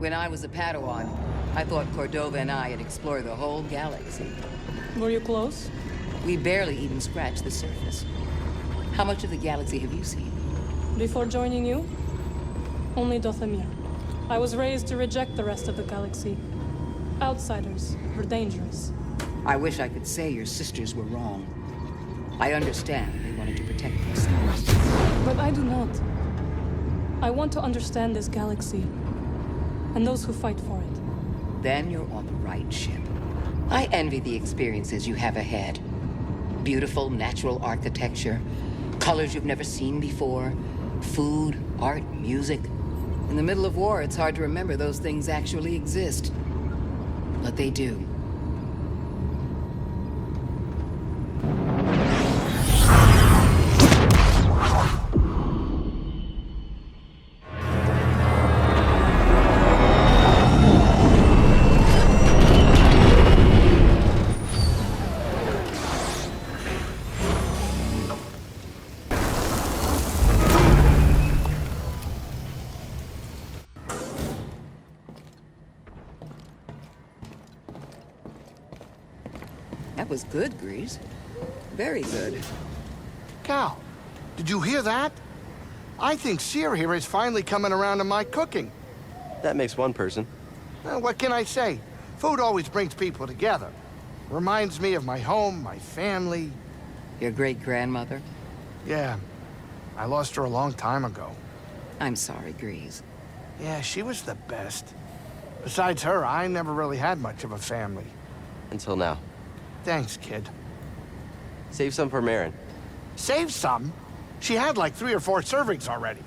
When I was a Padawan, I thought Cordova and I had explored the whole galaxy. Were you close? We barely even scratched the surface. How much of the galaxy have you seen? Before joining you? Only Dothamir. I was raised to reject the rest of the galaxy. Outsiders were dangerous. I wish I could say your sisters were wrong. I understand they wanted to protect themselves. But I do not. I want to understand this galaxy, and those who fight for it. Then you're on the right ship. I envy the experiences you have ahead. Beautiful natural architecture, colors you've never seen before, food, art, music. In the middle of war, it's hard to remember those things actually exist. But they do. That was good, Grease. Very good. Cal, did you hear that? I think Seer here is finally coming around to my cooking. That makes one person. Well, what can I say? Food always brings people together. Reminds me of my home, my family. Your great-grandmother? Yeah, I lost her a long time ago. I'm sorry, Grease. Yeah, she was the best. Besides her, I never really had much of a family. Until now. Thanks, kid. Save some for Marin. Save some? She had like 3 or 4 servings already.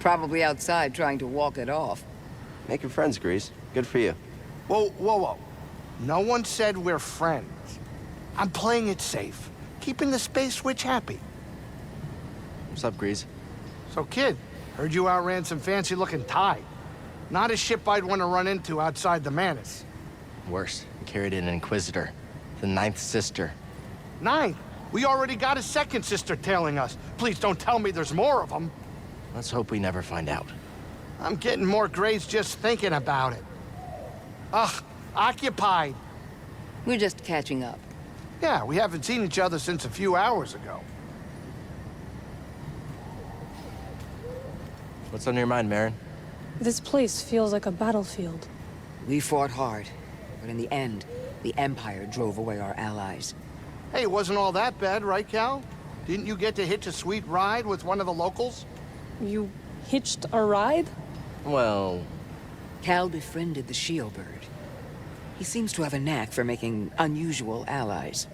Probably outside trying to walk it off. Making friends, Grease. Good for you. Whoa, whoa, whoa. No one said we're friends. I'm playing it safe, keeping the Space Witch happy. What's up, Grease? So, kid, heard you outran some fancy-looking tide. Not a ship I'd want to run into outside the Mantis. Worse, we carried an Inquisitor. The 9th sister. 9? We already got a 2nd sister tailing us. Please don't tell me there's more of them. Let's hope we never find out. I'm getting more grays just thinking about it. Ugh, occupied. We're just catching up. Yeah, we haven't seen each other since a few hours ago. What's on your mind, Marin? This place feels like a battlefield. We fought hard, but in the end, the Empire drove away our allies. Hey, it wasn't all that bad, right, Cal? Didn't you get to hitch a sweet ride with one of the locals? You hitched a ride? Well... Cal befriended the Shield-Bird. He seems to have a knack for making unusual allies.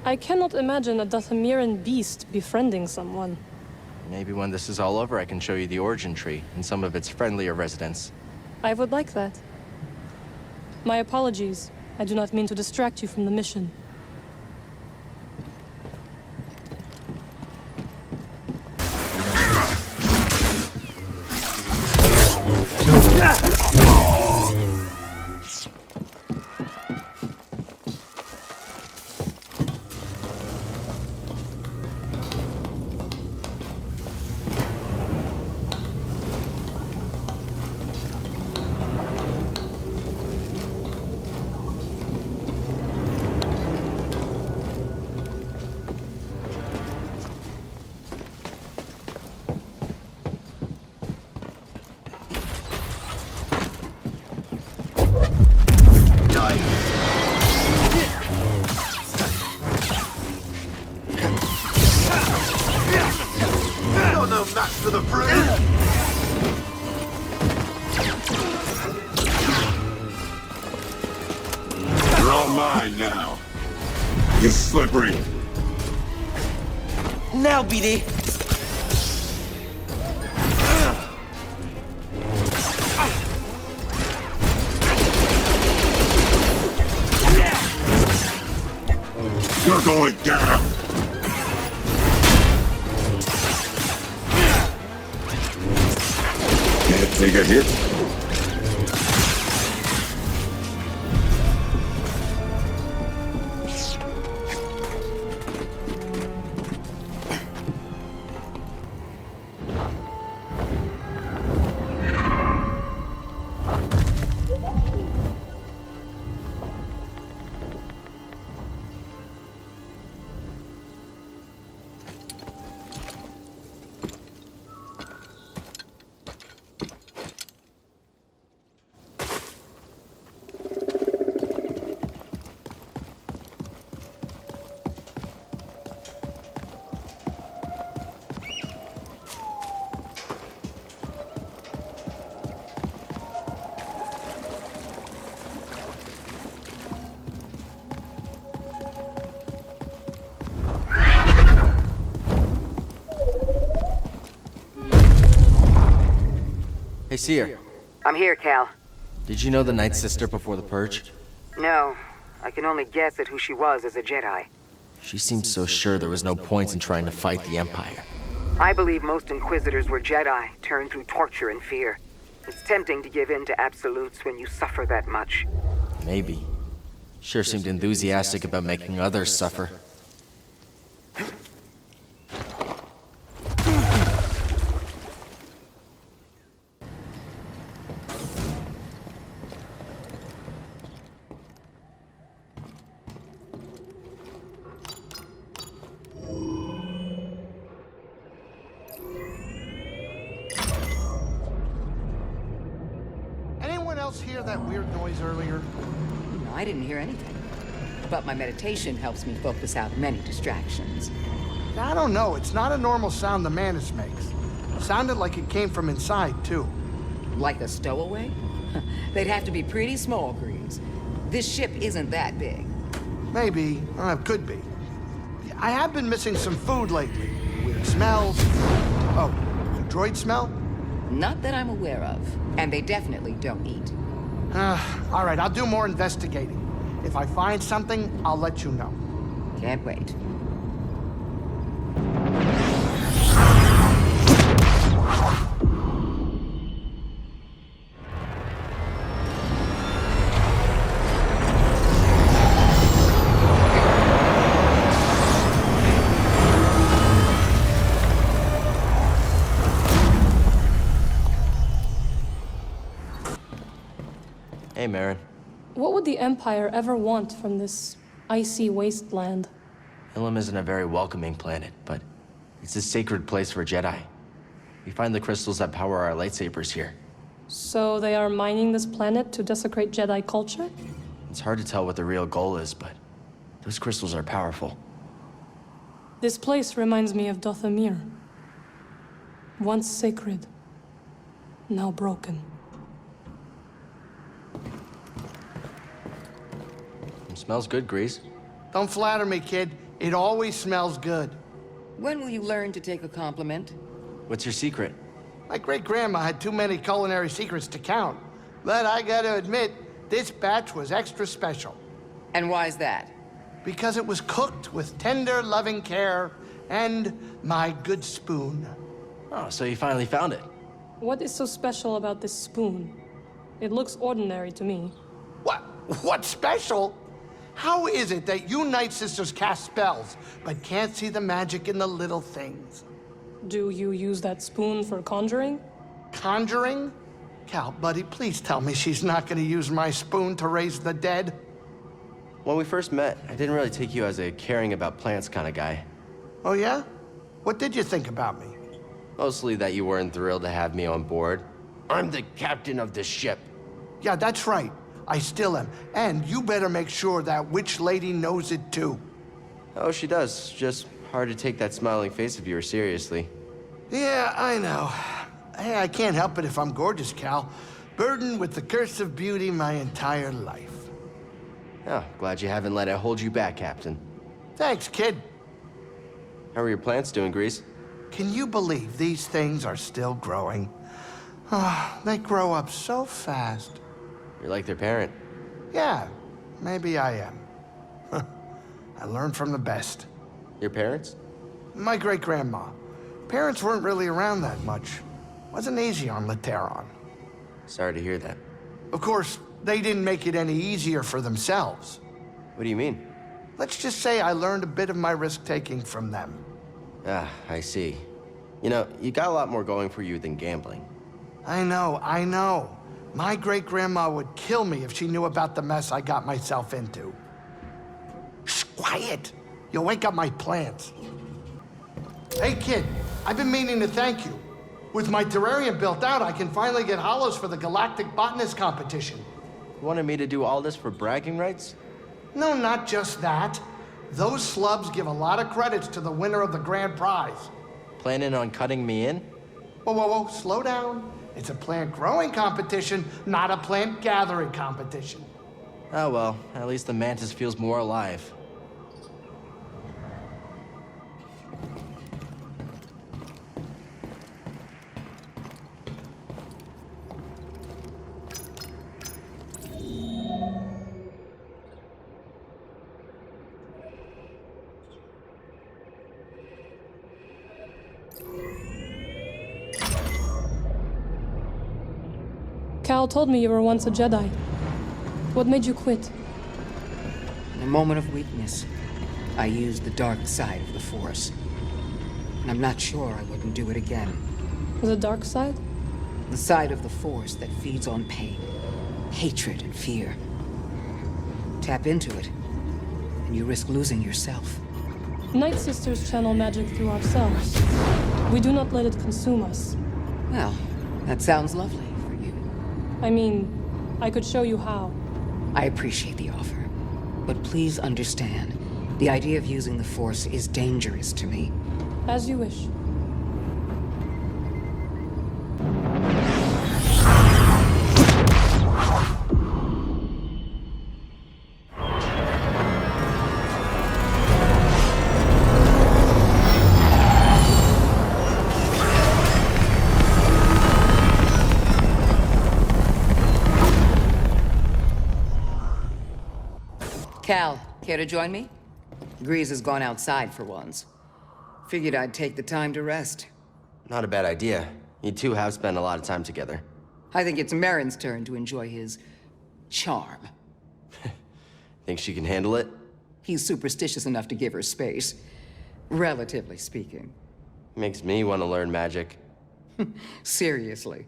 I cannot imagine a Dathamiran beast befriending someone. Maybe when this is all over, I can show you the origin tree and some of its friendlier residents. I would like that. My apologies. I do not mean to distract you from the mission. No match for the brute! You're all mine now. You're slippery. Now, BD! You're going down. Can't take a hit. see her. I'm here, Cal. Did you know the Night Sister before the Purge? No, I can only guess at who she was as a Jedi. She seemed so sure there was no point in trying to fight the Empire. I believe most Inquisitors were Jedi, turned through torture and fear. It's tempting to give in to absolutes when you suffer that much. Maybe. Sure seemed enthusiastic about making others suffer. Anyone else hear that weird noise earlier? No, I didn't hear anything. But my meditation helps me focus out many distractions. I don't know. It's not a normal sound the Mantis makes. Sounded like it came from inside, too. Like a stowaway? They'd have to be pretty small, Greaves. This ship isn't that big. Maybe. Could be. I have been missing some food lately. Weird smells. Oh, a droid smell? Not that I'm aware of. And they definitely don't eat. All right, I'll do more investigating. If I find something, I'll let you know. Can't wait. Hey, Marin. What would the Empire ever want from this icy wasteland? Ilum isn't a very welcoming planet, but it's a sacred place for Jedi. We find the crystals that power our lightsabers here. So they are mining this planet to desecrate Jedi culture? It's hard to tell what the real goal is, but those crystals are powerful. This place reminds me of Dothamir. Once sacred, now broken. Smells good, Grease. Don't flatter me, kid. It always smells good. When will you learn to take a compliment? What's your secret? My great-grandma had too many culinary secrets to count. But I gotta admit, this batch was extra special. And why's that? Because it was cooked with tender, loving care and my good spoon. Oh, so you finally found it. What is so special about this spoon? It looks ordinary to me. What? What's special? How is it that you Night Sisters cast spells, but can't see the magic in the little things? Do you use that spoon for conjuring? Conjuring? Cal, buddy, please tell me she's not gonna use my spoon to raise the dead. When we first met, I didn't really take you as a caring about plants kind of guy. Oh, yeah? What did you think about me? Mostly that you weren't thrilled to have me on board. I'm the captain of the ship. Yeah, that's right. I still am. And you better make sure that witch lady knows it too. Oh, she does. Just hard to take that smiling face of yours seriously. Yeah, I know. Hey, I can't help it if I'm gorgeous, Cal. Burdened with the curse of beauty my entire life. Oh, glad you haven't let it hold you back, Captain. Thanks, kid. How are your plants doing, Grease? Can you believe these things are still growing? Oh, they grow up so fast. You're like their parent. Yeah, maybe I am. I learned from the best. Your parents? My great-grandma. Parents weren't really around that much. Wasn't easy on Lateron. Sorry to hear that. Of course, they didn't make it any easier for themselves. What do you mean? Let's just say I learned a bit of my risk-taking from them. Ah, I see. You know, you got a lot more going for you than gambling. I know. My great-grandma would kill me if she knew about the mess I got myself into. Shh, quiet! You'll wake up my plants. Hey, kid, I've been meaning to thank you. With my terrarium built out, I can finally get hollows for the Galactic Botanist Competition. You wanted me to do all this for bragging rights? No, not just that. Those slubs give a lot of credits to the winner of the grand prize. Planning on cutting me in? Whoa, slow down. It's a plant growing competition, not a plant gathering competition. Oh well, at least the Mantis feels more alive. Cal told me you were once a Jedi. What made you quit? In a moment of weakness, I used the dark side of the Force. And I'm not sure I wouldn't do it again. The dark side? The side of the Force that feeds on pain, hatred, and fear. Tap into it, and you risk losing yourself. Night Sisters channel magic through ourselves. We do not let it consume us. Well, that sounds lovely for you. I mean, I could show you how. I appreciate the offer, but please understand, the idea of using the Force is dangerous to me. As you wish. Cal, care to join me? Grease has gone outside for once. Figured I'd take the time to rest. Not a bad idea. You two have spent a lot of time together. I think it's Merrin's turn to enjoy his charm. Think she can handle it? He's superstitious enough to give her space, relatively speaking. Makes me want to learn magic. Seriously.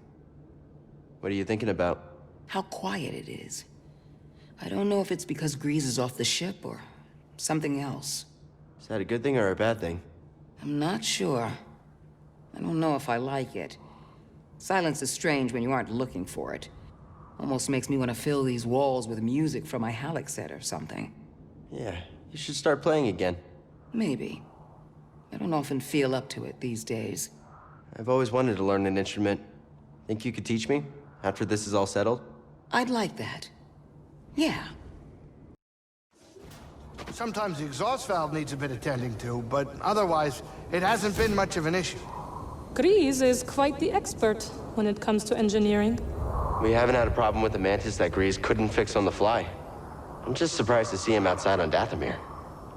What are you thinking about? How quiet it is. I don't know if it's because Grease is off the ship or something else. Is that a good thing or a bad thing? I'm not sure. I don't know if I like it. Silence is strange when you aren't looking for it. Almost makes me want to fill these walls with music from my Haxion set or something. Yeah, you should start playing again. Maybe. I don't often feel up to it these days. I've always wanted to learn an instrument. Think you could teach me after this is all settled? I'd like that. Yeah. Sometimes the exhaust valve needs a bit attending to, but otherwise, it hasn't been much of an issue. Grease is quite the expert when it comes to engineering. We haven't had a problem with the Mantis that Grease couldn't fix on the fly. I'm just surprised to see him outside on Dathomir.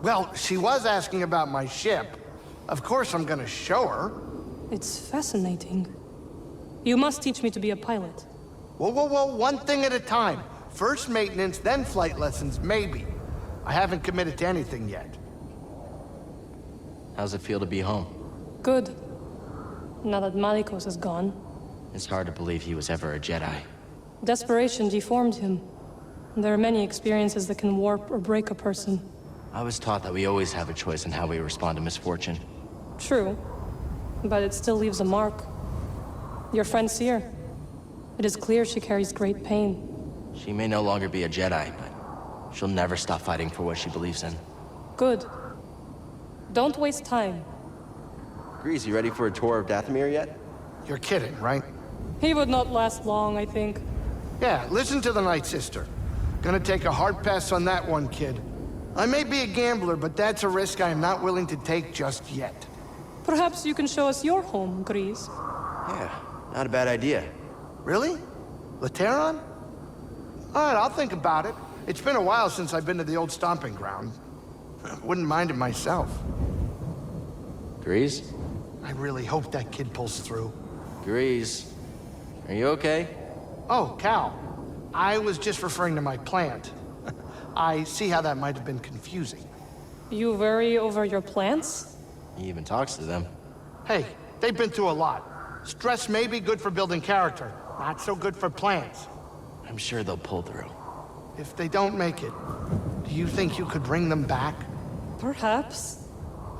Well, she was asking about my ship. Of course I'm gonna show her. It's fascinating. You must teach me to be a pilot. Whoa, whoa, whoa, one thing at a time. First maintenance, then flight lessons, maybe. I haven't committed to anything yet. How's it feel to be home? Good. Now that Malicos is gone, It's hard to believe he was ever a Jedi. desperation deformed him. There are many experiences that can warp or break a person. I was taught that we always have a choice in how we respond to misfortune. True, but it still leaves a mark. Your friend Seer. It is clear she carries great pain. She may no longer be a Jedi, but she'll never stop fighting for what she believes in. Good. Don't waste time. Grease, you ready for a tour of Dathomir yet? You're kidding, right? He would not last long, I think. Yeah, listen to the Night Sister. Gonna take a hard pass on that one, kid. I may be a gambler, but that's a risk I am not willing to take just yet. Perhaps you can show us your home, Grease. Yeah, not a bad idea. Really? Lateron? All right, I'll think about it. It's been a while since I've been to the old stomping ground. Wouldn't mind it myself. Grease? I really hope that kid pulls through. Grease, are you okay? Oh, Cal. I was just referring to my plant. I see how that might have been confusing. You worry over your plants? He even talks to them. Hey, they've been through a lot. Stress may be good for building character, not so good for plants. I'm sure they'll pull through. If they don't make it, do you think you could bring them back? Perhaps.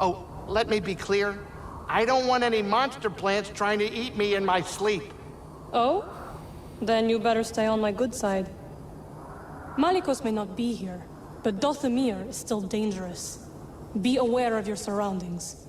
Oh, let me be clear. I don't want any monster plants trying to eat me in my sleep. Oh? Then you better stay on my good side. Malicos may not be here, but Dathomir is still dangerous. Be aware of your surroundings.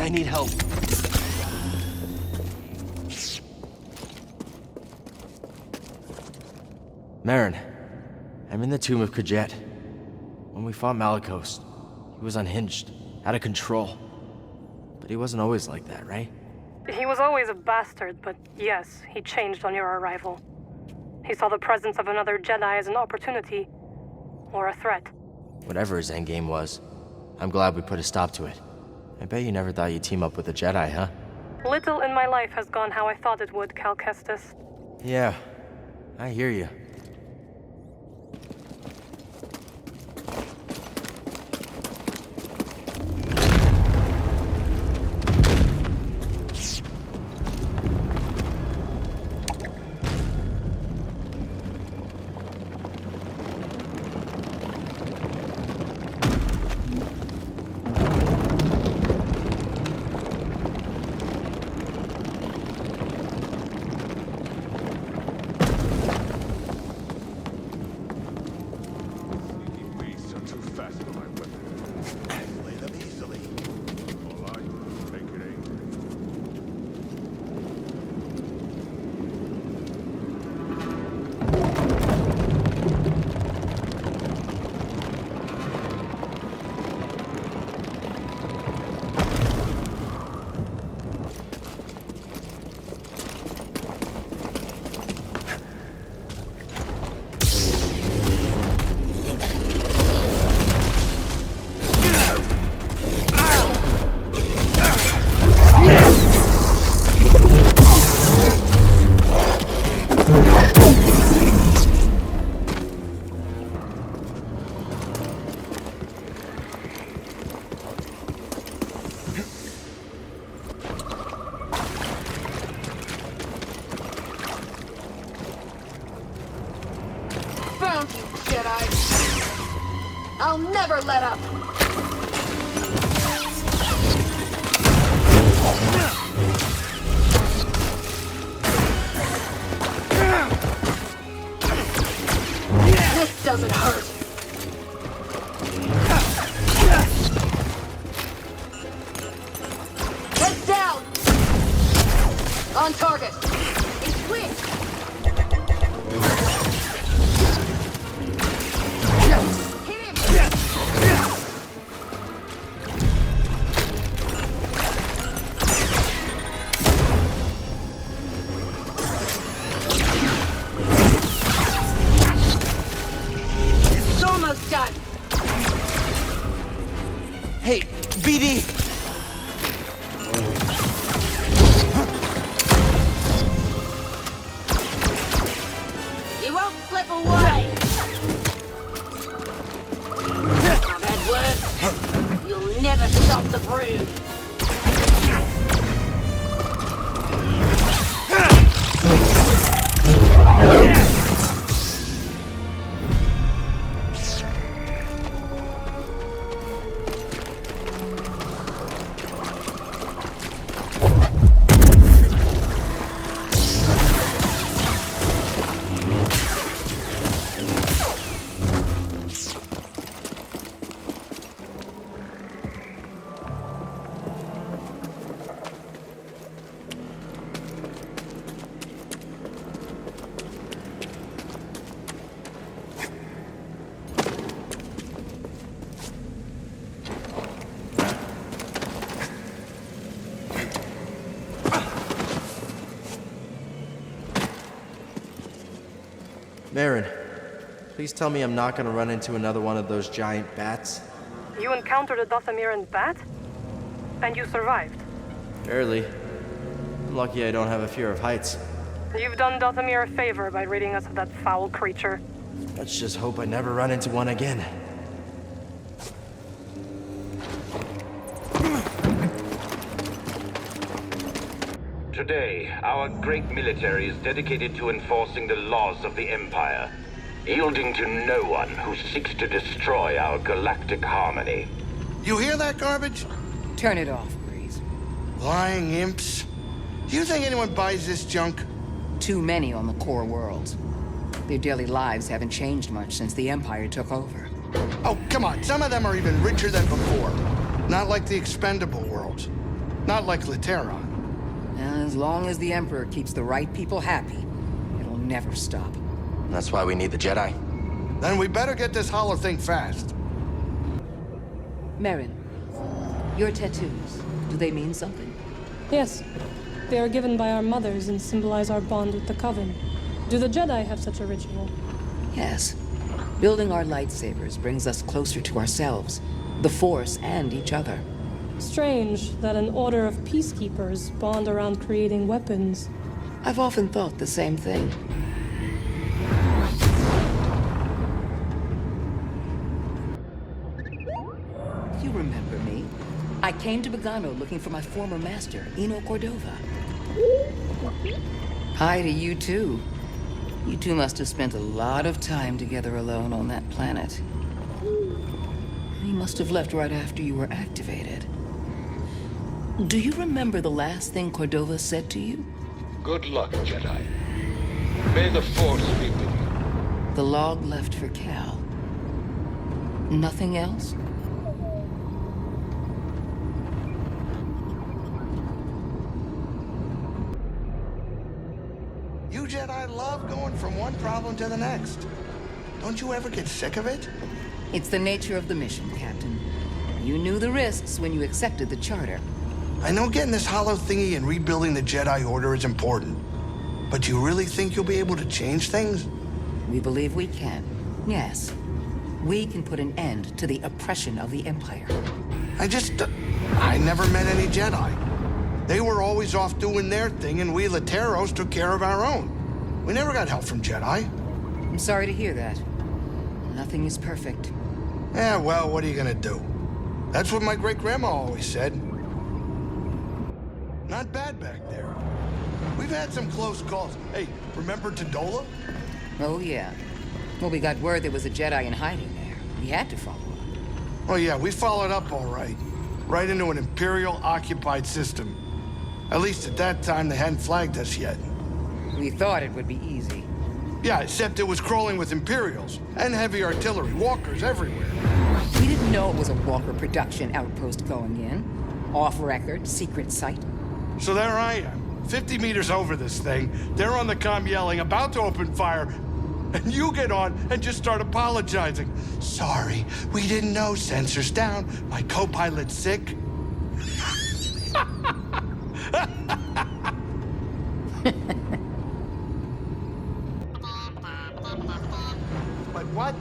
I need help. Marin, I'm in the tomb of Khajet. When we fought Malicos, he was unhinged, out of control. But he wasn't always like that, right? He was always a bastard, but yes, he changed on your arrival. He saw the presence of another Jedi as an opportunity, or a threat. Whatever his endgame was, I'm glad we put a stop to it. I bet you never thought you'd team up with a Jedi, huh? Little in my life has gone how I thought it would, Cal Kestis. Yeah, I hear you. Found you, Jedi! I'll never let up! This doesn't hurt! Head down! On target! It's quick! Done. Hey, BD! You won't flip away! I've had worse. You'll never stop the brood. Marin, please tell me I'm not gonna run into another one of those giant bats. You encountered a Dathamiran bat? And you survived? Barely. I'm lucky I don't have a fear of heights. You've done Dathamir a favor by ridding us of that foul creature. Let's just hope I never run into one again. Today, our great military is dedicated to enforcing the laws of the Empire, yielding to no one who seeks to destroy our galactic harmony. You hear that garbage? Turn it off, please. Lying imps. Do you think anyone buys this junk? Too many on the core worlds. Their daily lives haven't changed much since the Empire took over. Oh, come on. Some of them are even richer than before. Not like the expendable worlds. Not like Lateron. As long as the Emperor keeps the right people happy, it'll never stop. That's why we need the Jedi. Then we better get this hollow thing fast. Merrin, your tattoos, do they mean something? Yes. They are given by our mothers and symbolize our bond with the Coven. Do the Jedi have such a ritual? Yes. Building our lightsabers brings us closer to ourselves, the Force, and each other. Strange that an order of peacekeepers bond around creating weapons. I've often thought the same thing. You remember me? I came to Bogano looking for my former master, Eno Cordova. Hi to you too. You two must have spent a lot of time together alone on that planet. He must have left right after you were activated. Do you remember the last thing Cordova said to you? Good luck, Jedi. May the Force be with you. The log left for Cal. Nothing else? You Jedi love going from one problem to the next. Don't you ever get sick of it? It's the nature of the mission, Captain. You knew the risks when you accepted the charter. I know getting this hollow thingy and rebuilding the Jedi Order is important. But do you really think you'll be able to change things? We believe we can. Yes. We can put an end to the oppression of the Empire. I never met any Jedi. They were always off doing their thing, and we Lateros took care of our own. We never got help from Jedi. I'm sorry to hear that. Nothing is perfect. Yeah, well, what are you gonna do? That's what my great-grandma always said. Not bad back there. We've had some close calls. Hey, remember Tadola? Oh, yeah. Well, we got word there was a Jedi in hiding there. We had to follow up. Oh, yeah, we followed up all right. Right into an Imperial-occupied system. At least at that time, they hadn't flagged us yet. We thought it would be easy. Yeah, except it was crawling with Imperials and heavy artillery, walkers everywhere. We didn't know it was a Walker production outpost going in. Off-record, secret site. So there I am, 50 meters over this thing. They're on the comm yelling, about to open fire. And you get on and just start apologizing. Sorry, we didn't know. Sensors down. My co-pilot's sick.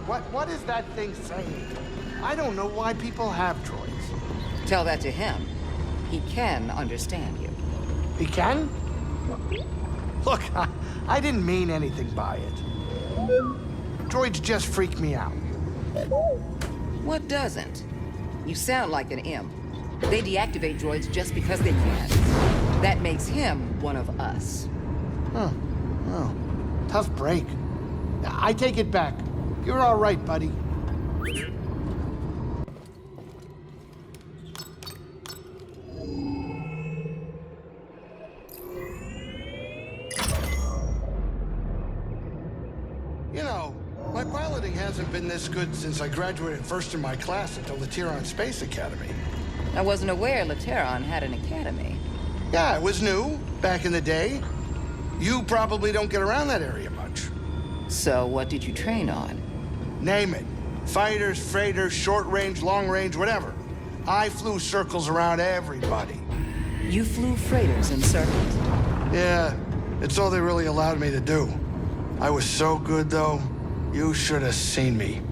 But what is that thing saying? I don't know why people have droids. Tell that to him. He can understand you. He can? Look, I didn't mean anything by it. Droids just freak me out. What doesn't? You sound like an imp. They deactivate droids just because they can. That makes him one of us. Huh. Oh, tough break. I take it back. You're all right, buddy. You know, my piloting hasn't been this good since I graduated first in my class at the Lateron Space Academy. I wasn't aware Lateron had an academy. Yeah, it was new, back in the day. You probably don't get around that area much. So what did you train on? Name it. Fighters, freighters, short range, long range, whatever. I flew circles around everybody. You flew freighters in circles. Yeah, it's all they really allowed me to do. I was so good, though. You should have seen me.